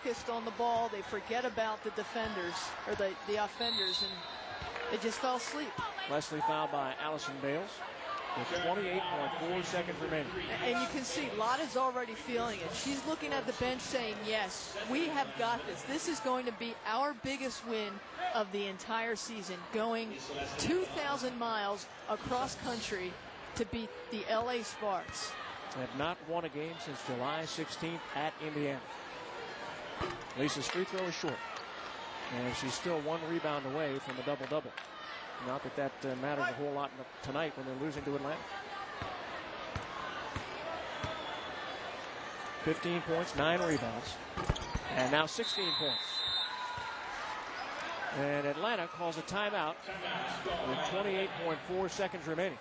focused on the ball. They forget about the defenders, or the offenders, and they just fell asleep. Leslie fouled by Allison Bales with 28.4 seconds remaining. And you can see Lotta's already feeling it. She's looking at the bench saying, yes, we have got this. This is going to be our biggest win of the entire season, going 2,000 miles across country to beat the LA Sparks. They have not won a game since July 16th at Indiana. Lisa's free throw is short. And she's still one rebound away from a double-double. Not that that matters a whole lot tonight when they're losing to Atlanta. 15 points, 9 rebounds, and now 16 points. And Atlanta calls a timeout with 28.4 seconds remaining.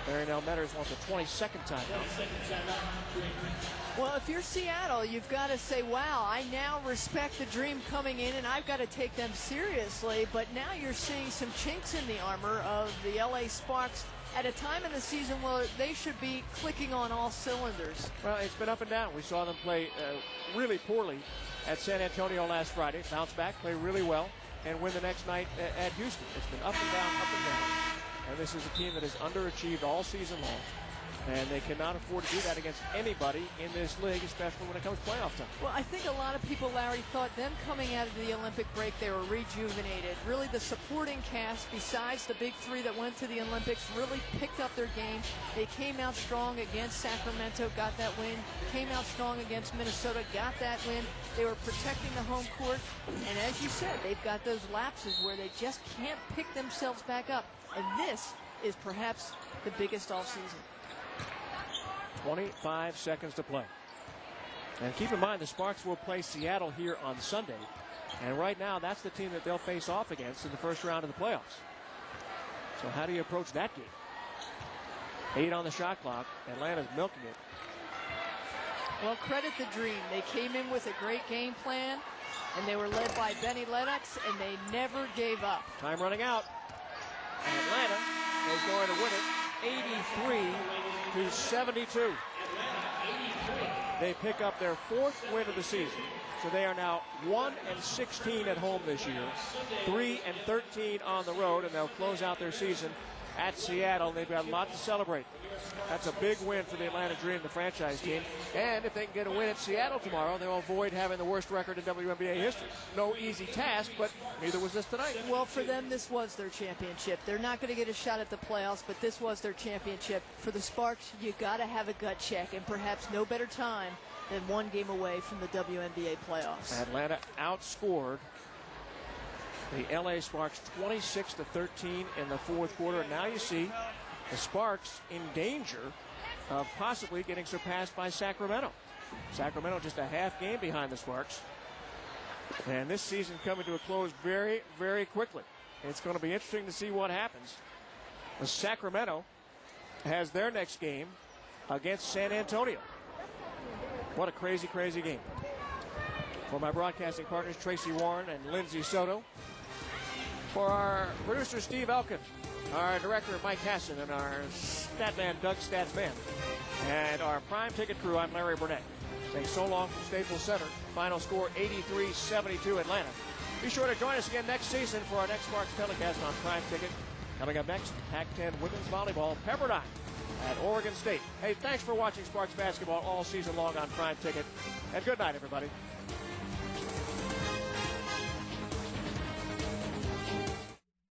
Marinelle Metters wants a 22nd timeout. Well, if you're Seattle, you've got to say, wow, I now respect the dream coming in, and I've got to take them seriously. But now you're seeing some chinks in the armor of the LA Sparks at a time in the season where they should be clicking on all cylinders. Well, it's been up and down. We saw them play really poorly at San Antonio last Friday, bounce back, play really well, and win the next night at Houston. It's been up and down, up and down. And this is a team that has underachieved all season long. And they cannot afford to do that against anybody in this league, especially when it comes to playoff time. Well, I think a lot of people, Larry, thought them coming out of the Olympic break, they were rejuvenated. Really, the supporting cast, besides the big three that went to the Olympics, really picked up their game. They came out strong against Sacramento, got that win. Came out strong against Minnesota, got that win. They were protecting the home court. And as you said, they've got those lapses where they just can't pick themselves back up. And this is perhaps the biggest all season. 25 seconds to play. And keep in mind, the Sparks will play Seattle here on Sunday. And right now, that's the team that they'll face off against in the first round of the playoffs. So how do you approach that game? 8 on the shot clock. Atlanta's milking it. Well, credit the dream. They came in with a great game plan, and they were led by Benny Lennox, and they never gave up. Time running out. And Atlanta is going to win it 83-72. They pick up their 4th win of the season. So they are now 1-16 at home this year, 3-13 on the road, and they'll close out their season at Seattle. They've got a lot to celebrate. That's a big win for the Atlanta Dream, the franchise team. And if they can get a win at Seattle tomorrow, they'll avoid having the worst record in WNBA history. No easy task, but neither was this tonight. Well, for them, this was their championship. They're not going to get a shot at the playoffs, but this was their championship. For the Sparks, you got to have a gut check, and perhaps no better time than one game away from the WNBA playoffs. Atlanta outscored the LA Sparks 26-13 in the 4th quarter. Now you see the Sparks in danger of possibly getting surpassed by Sacramento. Sacramento just a half game behind the Sparks. And this season coming to a close very, very quickly. It's going to be interesting to see what happens. Sacramento has their next game against San Antonio. What a crazy, crazy game. For my broadcasting partners, Tracy Warren and Lindsay Soto. For our producer, Steve Elkin. Our director, Mike Hassan, and our stat man, Doug Statsman. And our prime ticket crew, I'm Larry Burnett. Saying so long from Staples Center. Final score 83-72 Atlanta. Be sure to join us again next season for our next Sparks telecast on Prime Ticket. Coming up next, Pac-10 women's volleyball, Pepperdine at Oregon State. Hey, thanks for watching Sparks basketball all season long on Prime Ticket. And good night, everybody.